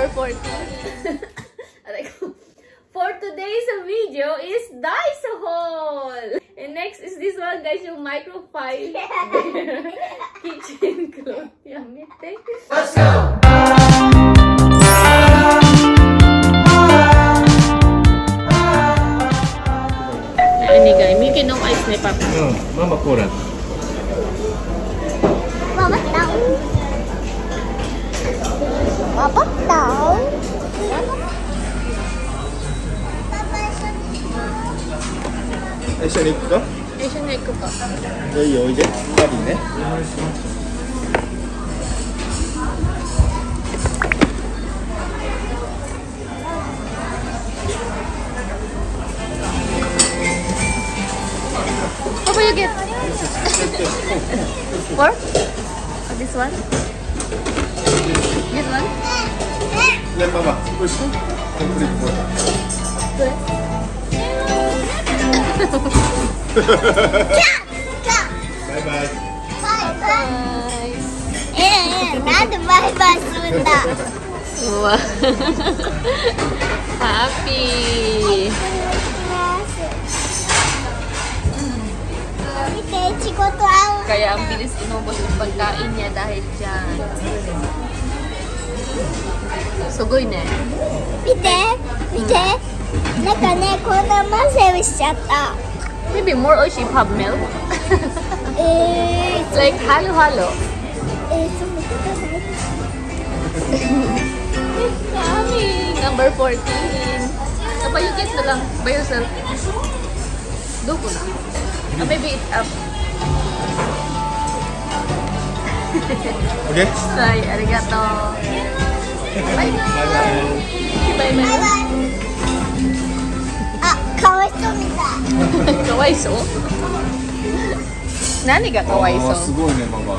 number 14. For today's video is Daiso haul. And next is this one, guys, yung microfiber kitchen cloth. Yummy. Let's go. Ini guys, Mickey no ice ni Papa. Mama kurang. Mama tahu. Papa tahu. Aisha ni ikut ka? Aisha ni ikut ka. Jadiおいで。二人ね。What will you get? Four? This one? This one? Then Mama, push. Complete four. Good. Bye bye. Bye. Nanti bye bye sudah. Wow. Happy. Kaya ang bilis inubos yung pagkain niya dahil dyan. Sugoy ne. Mite, mite. Naka ne, kona maseru shichatta. Maybe more oishi pub milk. Like halo-halo. Yummy. Number 14. Apa you get na lang by yourself? Doko na. Maybe it's up. Okay? Bye, arigato. Bye bye. Bye bye. Ah, kawaiso mitai. Kawaiso? Nani ga kawaiso? すごいね、ママ。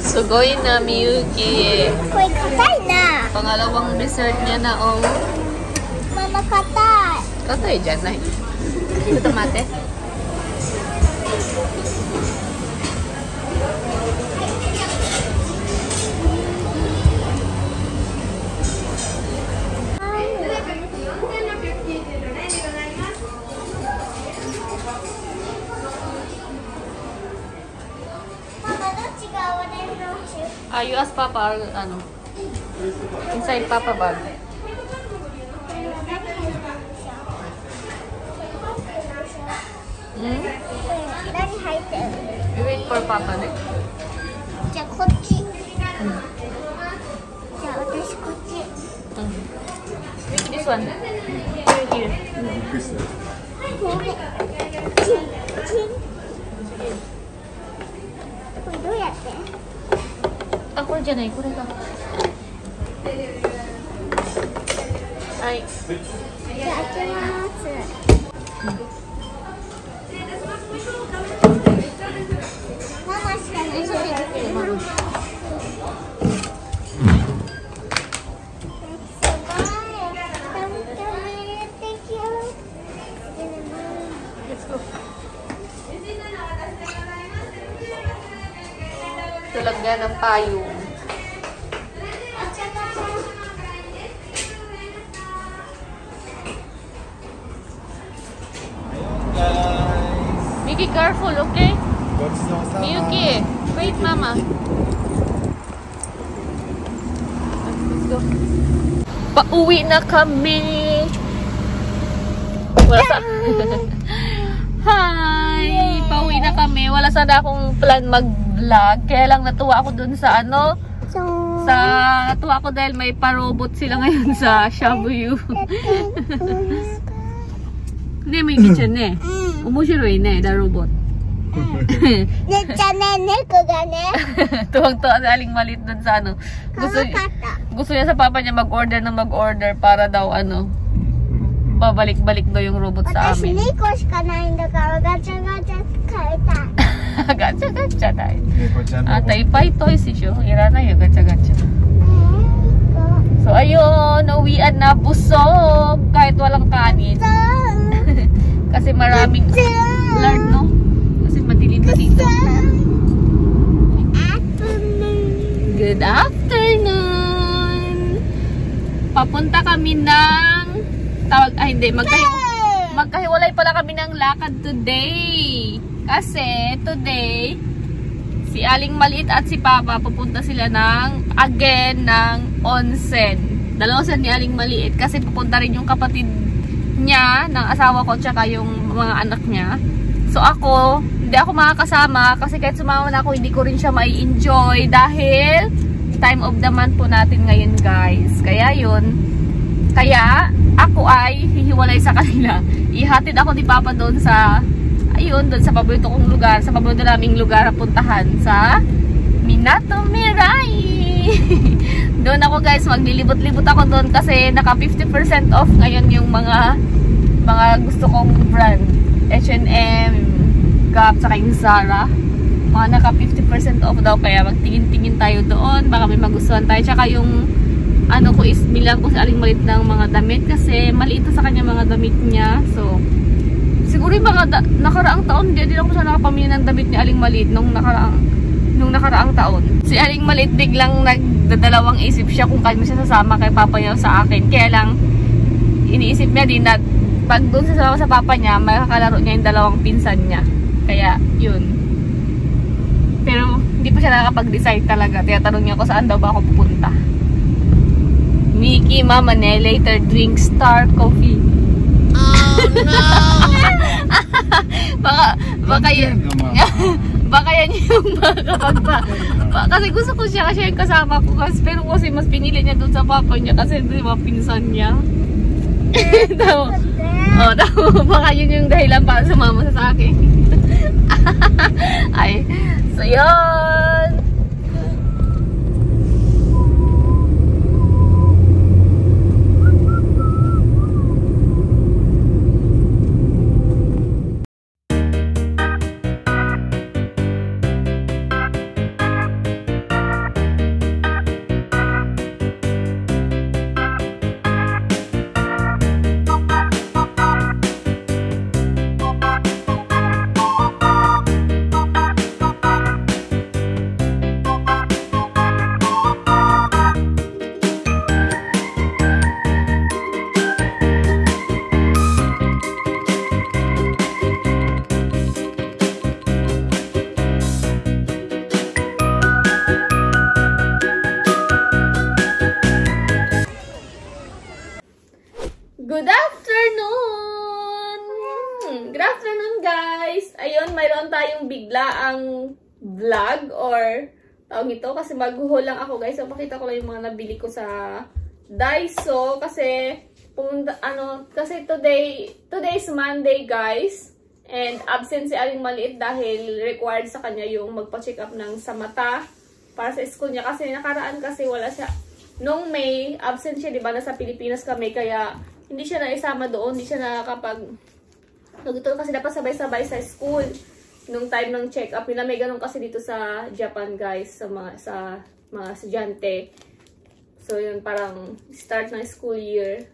Sugoi na Miyuki. Koy katay na. Pangalawang dessert niya na oh. Mama katay. Katay dyan na. Ito mate. You ask Papa ano? Inside Papa bag. Nani haiteru? You wait for Papa ne? じゃあこっち。じゃあ私こっち。This one. Here. Chin, chin. これどうやって？あ、これじゃない、これだ。はい。じゃあ開けます。ママしかない。Tulagyan ng payong. Miki, careful, okay? Miyuki, wait, Mama. Let's go. Pauwi na kami. Wala sa... Hi! Pauwi na kami. Wala sana akong plan mag-vlog. Kaya lang natuwa ako dun sa ano. Natuwa ako dahil may pa-robot sila ngayon sa Shabuyu. Hindi, may kitchen eh. Umushiroi ne, the robot. Tuwag-tuwa sa aling malit dun sa ano. Gusto niya sa papa niya mag-order na mag-order para daw ano. Babalik-balik daw yung robot sa amin. Gacha-gacha dahil. Taipei toys siya. Ira na yung gacha-gacha. So ayun, nauwian na busog kahit walang kanin. Kasi maraming lard, no? Kasi madilim na dito. Good afternoon. papunta kami ng magkahiwalay pala kami ng lakad today. Kasi today si Aling Maliit at si Papa pupunta sila ng onsen. Dalawa sila ni Aling Maliit kasi pupunta rin yung kapatid niya ng asawa ko tsaka yung mga anak niya. So ako, hindi ako makakasama kasi kahit sumama na ako, hindi ko rin siya mai-enjoy dahil time of the month po natin ngayon, guys. Kaya yun. Kaya ako ay hihiwalay sa kanila. Ihatid ako ni Papa doon sa doon sa paborito kong lugar, sa paborito naming lugar na puntahan sa Minato Mirai. Doon ako, guys, maglilibot-libot ako doon kasi naka 50% off ngayon yung mga gusto kong brand. H&M, Gap, saka yung Zara. Mga naka 50% off daw, kaya magtingin-tingin tayo doon. Baka may magustuhan tayo. Tsaka yung ano ko is bilang ko sa Aling Maliit ng mga damit kasi maliit sa kanya mga damit niya. So, siguro yung mga nakaraang taon, hindi ako siya nakapamili ng damit ni Aling Maliit nung nakaraang taon. Si Aling Maliit biglang nagdadalawang isip siya kung kaya siya sasama kay Papa niya sa akin. Kaya lang, iniisip niya din na pag doon sasama sa Papa niya, makakalaro niya yung dalawang pinsan niya. Kaya, yun. Pero, hindi pa siya nakakapag-decide talaga. Kaya tanong niya ko saan daw ba ako pupunta. Mickey, Mama, later drink Star Coffee. Oh, no! baka yun. Baka yan yung kasi gusto ko siya kasi yung kasama ko. Pero kasi mas pinili niya doon sa Papa niya kasi di ba pinsan niya. Tama. Oh, tama. Baka yun yung dahilan para sumama sa akin. Ay, so yun. Good afternoon! Good afternoon, guys! Ayun, mayroon tayong biglaang vlog or tawag ito kasi maghuhol lang ako, guys. So, pakita ko lang yung mga nabili ko sa Daiso kasi kasi today is Monday, guys. And absent si Aling Maliit dahil required sa kanya yung magpa-check up ng sa mata para sa school niya kasi nakaraan kasi wala siya. Nung May, absent siya, di ba? Nasa Pilipinas kami kaya hindi siya naisama doon, hindi siya nakakapag kasi dapat sabay-sabay sa school nung time ng check-up nila. May ganun kasi dito sa Japan, guys, sa mga estudyante. So, yun, parang start ng school year.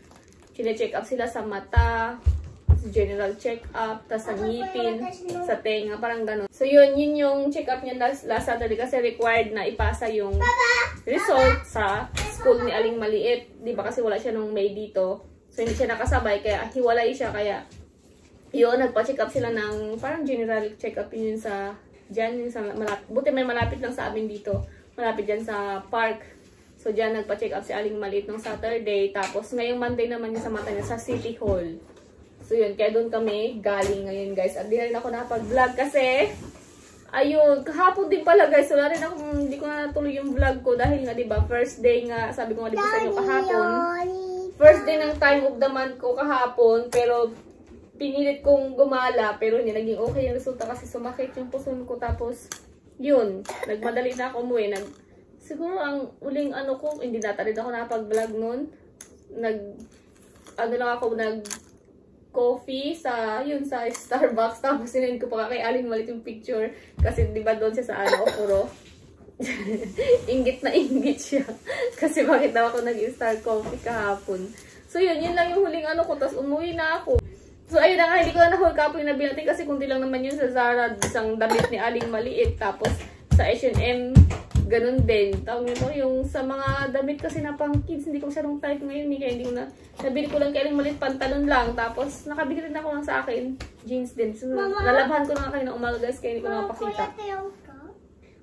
Chine-check up sila sa mata, general check-up, tas sa ngipin, sa tenga, parang ganun. So, yun yung check-up niya last Saturday kasi required na ipasa yung result sa school ni Aling Maliit. Di ba kasi wala siya nung May dito. So, hindi siya nakasabay, kaya hiwalay siya, kaya yun, nagpa-check up sila ng parang general check-up yun sa dyan, yung sa malapit. Buti may malapit lang sa amin dito. Malapit dyan sa park. So, dyan nagpa-check up si Aling Maliit nung Saturday. Tapos, ngayong Monday naman yung sa mata niya sa City Hall. So, yun, kaya doon kami galing ngayon, guys. At di rin ako nakapag-vlog kasi, ayun, kahapon din pala, guys. Wala rin ako, hindi ko na natuloy yung vlog ko dahil nga, diba, first day nga, sabi ko nga, diba sa inyo kahapon. First day ng time of the month ko kahapon, pero pinilit kong gumala, pero hindi naging okay yung resulta kasi sumakit yung puson ko. Tapos, yun, nagmadali na ako umuwi. Siguro ang uling ko, hindi data rin ako nakapag-vlog nun. Nag-coffee sa Starbucks. Tapos sinend ko pa kay Aling Maliit yung picture. Kasi di ba doon siya sa puro inggit na inggit siya. Kasi bakit daw ako nag-start coffee kahapon. So yun lang yung huling ko. Tapos umuwi na ako. So ayun na nga, hindi ko na nahul kahapon yung nabili natin. Kasi kundi lang naman yun sa Zara, isang damit ni Aling Maliit. Tapos sa H&M, ganun din. Tawag nito, yung sa mga damit kasi na pang kids, hindi ko masyadong type ngayon kaya hindi ko na, nabili ko lang kaya lang malit pantalon lang. Tapos, nakabili rin ako lang sa akin, jeans din. So, nalabhan ko na kayo ng umaga guys, kaya hindi ko nakapakita.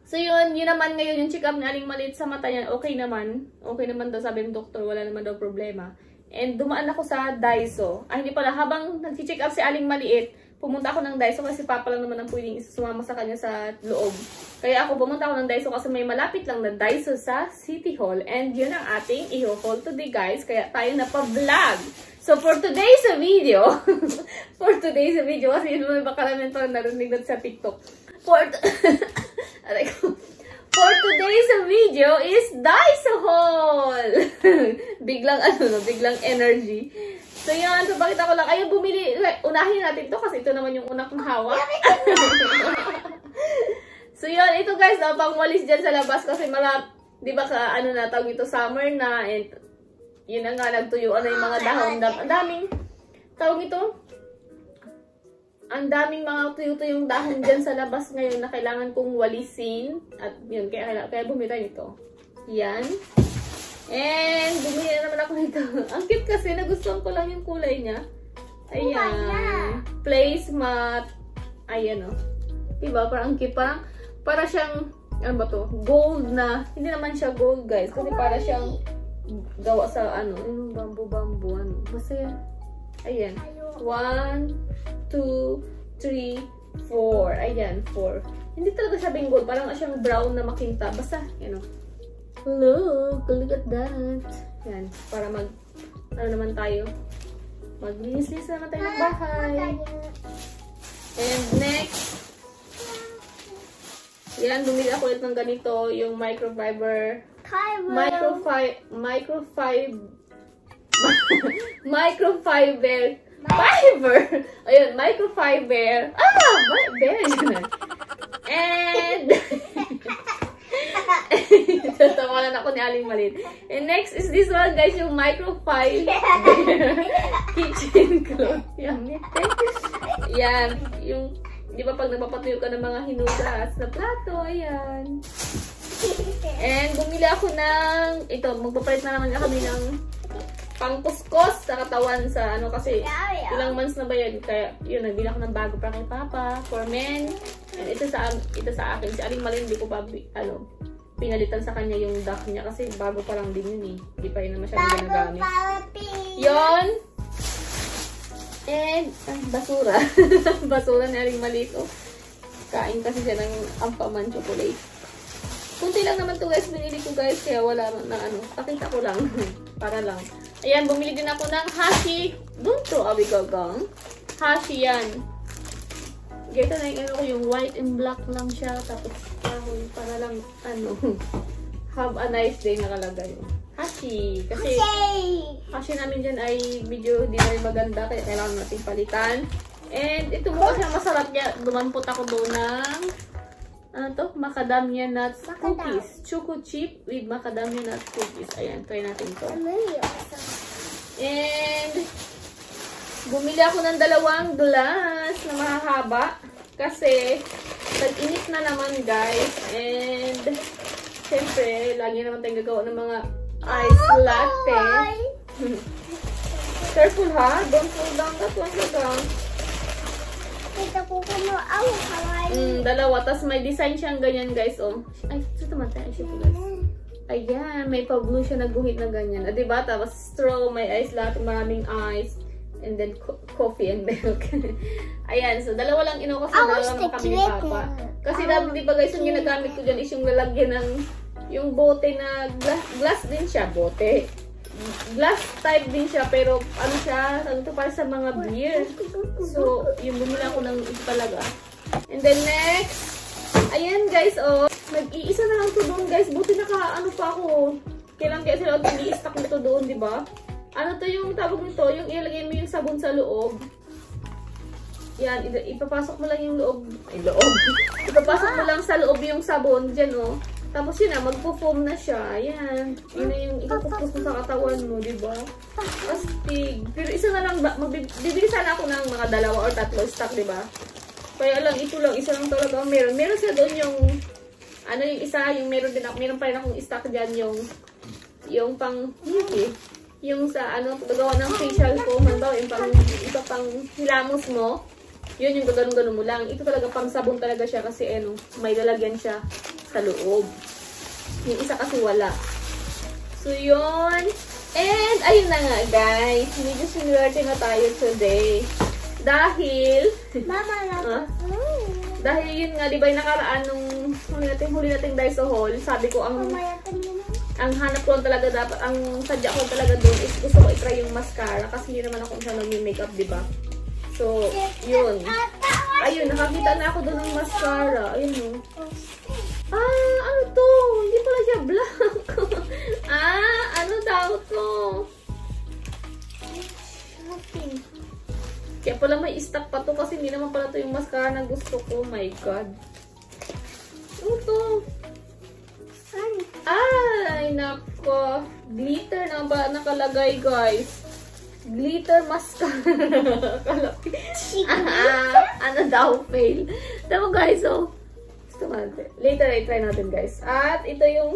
So yun naman ngayon yung check-up ni Aling Maliit sa mata niya, okay naman. Okay naman daw, sabi ng doktor, wala naman daw problema. And dumaan ako sa Daiso. Ay, hindi pala, habang nag-check up si Aling Maliit, pumunta ako ng Daiso kasi papa lang naman ang pwedeng sumama sa kanya sa loob. Kaya ako pumunta ako ng Daiso kasi may malapit lang na Daiso sa City Hall. And yun ang ating i-haul today guys. Kaya tayo na-pa-vlog. So for today's video, kasi yun may bakaramihan to narinig natin sa TikTok. For today's video is Daiso haul! biglang energy. So yun, so bakit ako lang, ayun bumili, unahin natin to kasi ito naman yung una kong hawak. So yun, ito guys, pang walis dyan sa labas kasi di ba ano na, tawag ito, summer na, and yun na nga, nagtuyuan na yung mga dahon. Ang daming, tawag ito, ang daming mga tuyo-tuyong dahon dyan sa labas ngayon na kailangan kong walisin. At yun, kaya bumili tayo nito. Yan. And, bumili na naman ako nito. Ang cute kasi, nagustuhan ko lang yung kulay niya. Ayan. Placemat. Ayan o. Diba? Parang ang cute. Para siyang, ano ba to? Gold na. Hindi naman siya gold guys. Kasi para siyang gawa sa ano. Bamboo. Ano. Basta yan. Ayan. 1, 2, 3, 4. Ayan, 4. Hindi talaga sabing gold. Parang siyang brown na makinta. Basta, you know. Look at that. Yan, para ano naman tayo. Maglinis-linis naman tayo ng bahay. And next, yan, bumili ako ulit ng ganito. Yung microfiber. Ayun, microfiber. And tatawanan ako ni Aling Maliit. And next is this one guys, yung microfiber kitchen cloth. Yan, yung di ba pag nagpapatuyo ka ng mga hinugas na plato, ayan. And bumili ako ng ito, magpapalit na naman kami ng pangkuskos sa katawan sa ano kasi ilang months na ba yan, kaya yun, nagbili ako ng bago para kay Papa for men. And ito sa akin, si Aling Maliit hindi ko pa pinalitan sa kanya yung duck niya kasi bago pa lang din yun eh, hindi pa yun na masyadong ginagamit yun. And basura basura ni Aling Maliit. Kain kasi siya ng Ampaman chocolate. Kunti lang naman to guys, binili ko guys, kaya wala na ano, pakita ko lang para lang. Ayan, bumili din ako ng Hashi. Dunto, abigagang. Hashi yan. Ito na yung ano ko, yung white and black lang siya. Tapos, para lang, ano, have a nice day nakalagay. Hashi. Kasi, Hashi namin dyan ay medyo di na rin maganda, kaya kailangan natin palitan. And, ito mo kasi masarap niya. Dumampot ako doon ng, ano to? Macadamia nuts cookies. Choco chip with macadamia nuts cookies. Ayan, try natin to. And, bumili ako ng 2 glass na mahahaba. Kasi, tag-init na naman guys. And, syempre, lagi naman tayong gagawa ng mga ice latte. Careful ha, don't fall down that one lang. Kita ko kamo ang kawaii. 2. Tapos may design siyang ganyan guys. Oh. Ay, ito naman tayo siya po guys. Ayan, may pa-blue siya na guhit na ganyan. Diba? Tapos straw, may ice latte, maraming ice. And then coffee and milk. Ayan, so 2 lang inukas na 2 lang kami ni Papa. Kasi dati diba guys, yung ginagamit ko dyan is yung lalagyan ng yung bote na glass din siya. Bote. Glass type din siya, pero ano siya, ito para sa mga beer. So, yung bumili ako ng ito talaga. And then next, ayan guys, oh, nag-iisa na lang to doon guys. Buti ano pa ako. Kailan kaya sila i-stock nito doon, di ba? Ano to yung tawag nito? Yung ilagay mo yung sabon sa loob. Yan, ipapasok mo lang yung loob. Ay, loob. Ipapasok mo lang sa loob yung sabon dyan, oh. Tapos yun na, magpo-foam na siya. Ayan. Yun na yung ipapupus mo sa katawan mo, diba? Astig. Pero isa na lang, bibili sana ako ng mga 2 or 3 stock, diba? Kaya lang, ito lang, isa lang talaga meron. Meron siya doon yung, ano yung isa, yung meron pa rin akong stock dyan, yung pang, yung sa ano, gagawa ng facial ko, halimbawa, yung pang hilamos mo, yun yung gano'n mo lang. Ito talaga pang sabon talaga siya kasi ano, may lalagyan siya sa loob. Yung isa kasi wala. So, yun. And, ayun na nga, guys. Medyo sinwerte na tayo today. Dahil, Mama, dahil yun nga, di ba yung nakaraan nung huli nating Daiso haul, sabi ko ang hanap ko talaga dapat, ang sadya ko talaga doon is gusto ko i-try yung mascara kasi hindi naman ako siya nag-makeup, di ba? So, yun. Ayun, nakakita na ako doon ng mascara. Ayun, ano to? Hindi pala siya black. Ano daw to? Kaya pala may stock pa to kasi hindi naman pala to yung mascara na gusto ko. Oh my God. Ano to? Ay, nako. Glitter na ba nakalagay, guys? Glitter mascara. Ano daw, fail. Tama, guys, oh. Later, i-try natin, guys. At ito yung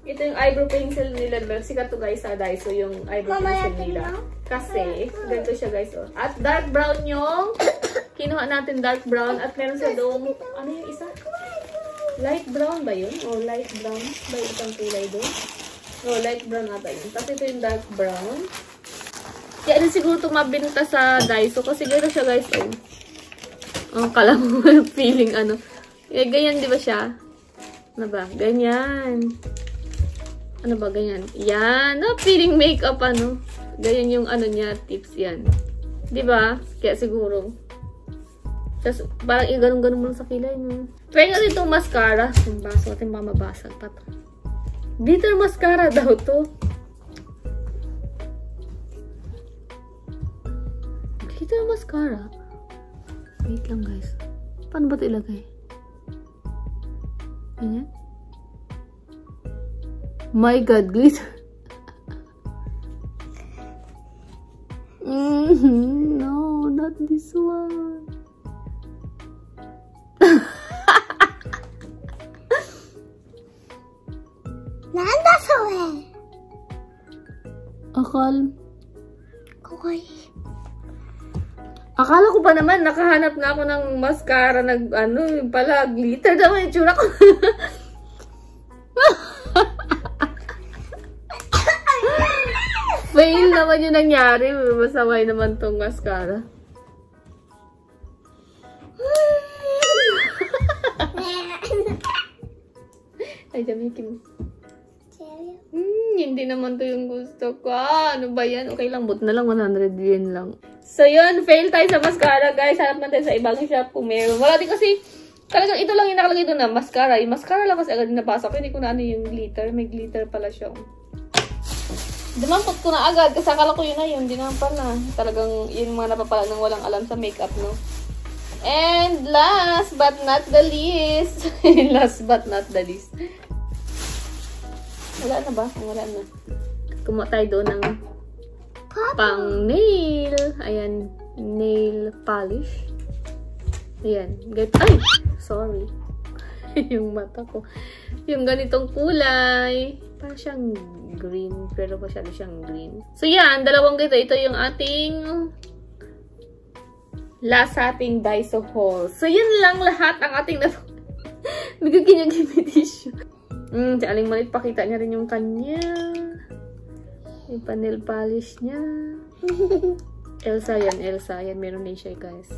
eyebrow pencil nila. Sikat to, guys, sa Daiso, yung eyebrow pencil nila. Kasi, ganito siya, guys, oh. At dark brown yung kinuha natin, dark brown. At meron sa doon, ano yung isa? Light brown ba yun? Oh, light brown. Ba yung isang kulay doon? Oh, light brown ata yun. Tapos ito yung dark brown. Kaya rin siguro ito mabinta sa Daiso. Kasi gano'n siya, guys, oh. Ang kala mo feeling, ano. Ganyan, di ba siya? Ano ba? Ganyan. Ano ba? Ganyan. Yan. No, feeling makeup, ano. Ganyan yung, ano niya, tips yan. Di ba? Kaya siguro. Tapos, parang ganun-ganun mo sa kilay mo. Try nga rin itong mascara. Yung baso natin mamabasag pa to. Glitter mascara daw to. Glitter mascara? Wait lang, guys. Paano ba ito ilagay? Ganyan? My God, glitter. No, not this one. Nanda so Akala ko pa naman, nakahanap na ako ng mascara, yung pala, glitter daw yung tsura ko. Fail naman yung nangyari. Masaway naman tong mascara. Ay, damikin mo. Hindi naman to yung gusto ko. Ano ba yan? Okay lang, but na lang 100 yen lang. So, yun. Fail tayo sa mascara, guys. Hanap natin sa ibang shop kung meron. Wala din kasi, talagang ito lang yung nakalagay doon na mascara. Yung mascara lang kasi agad napasok. Hindi ko na ano yung glitter. May glitter pala siya. Dumampot ko na agad kasi akala ko yun na yun. Hindi naman pala. Talagang yung mga napapala nang walang alam sa makeup, no? And last but not the least. Last but not the least. Wala na ba? Wala na. Kumuha tayo doon ng pang nail. Ayan. Nail polish. Ayan. Ay! Sorry. Yung mata ko. Yung ganitong kulay. Parang siyang green. Pero masyado siyang green. So yan. Dalawang ganito. Ito yung ating last ating Daiso haul. So yun lang lahat ang ating bigyan niya give tissue. Si Aling Maliit, pakita niya rin yung kanya. Yung nail polish niya. Elsa yan, Elsa. Yan, meron din siya, guys.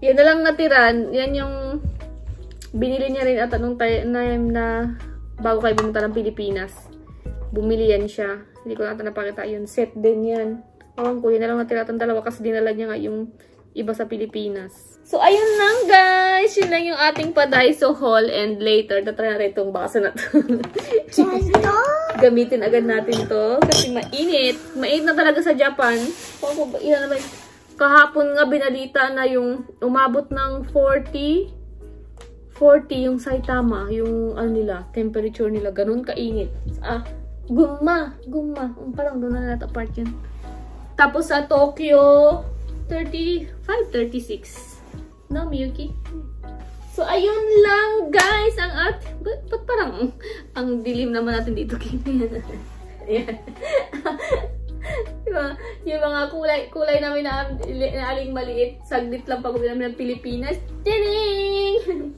Yan na lang natiran. Yan yung binili niya rin at anong time na bago kayo bumunta ng Pilipinas. Bumili yan siya. Hindi ko natin napakita yun. Set din yan. Ewan ko, yun na lang natira itong dalawa kasi dinala niya nga yung iba sa Pilipinas. So, ayun lang, guys. Yun lang yung ating pa-Daiso haul. And later, tatry natin itong basa na to. Gamitin agad natin to. Kasi mainit. Mainit na talaga sa Japan. Ilan naman. Kahapon nga binalita na yung umabot ng 40 yung Saitama. Yung ano nila, temperature nila. Ganun kainit. Guma. Parang doon na natin apart yun. Tapos sa Tokyo, 35, 36. No, Miyuki? So, ayun lang, guys, ang ba't parang ang dilim naman natin dito, Kim? Ayan. Diba? Yung mga kulay namin na aling maliit, saglit lang pag namin ng Pilipinas. Tining!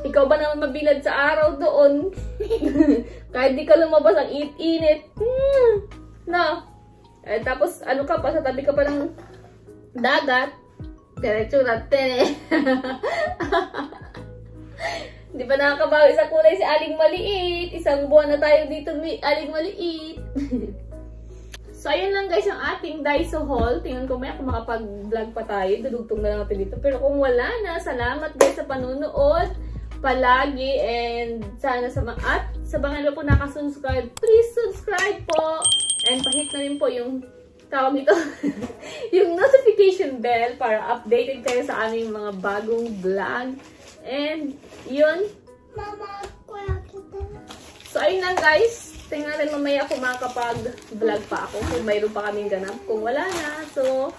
Ikaw ba naman mabilad sa araw doon? Kahit di ka lumabas, ang init. No? Tapos, ano ka pa, sa tabi ka pa ng dagat. Diretso natin eh. Di ba nakakabawi sa kulay si Aling Maliit? Isang buwan na tayo dito, Aling Maliit. So, ayun lang guys ang ating Daiso haul. Tingnan ko may ako makapag-vlog pa tayo. Dudugtong na lang natin dito. Pero kung wala na, salamat guys sa panunood palagi. And sana sa mga po nakasubscribe, please subscribe po. And pahit na rin po yung tawag ito, yung notification bell para updated kayo sa aming mga bagong vlog. And, yun. Mama, kuya kita. So, ayun lang guys. Tingnan natin mamaya kung makakapag-vlog pa ako. Kung mayroon pa kaming ganap. Kung wala na. So,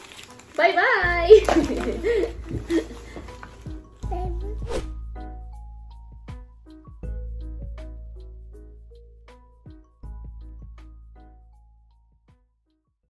bye-bye!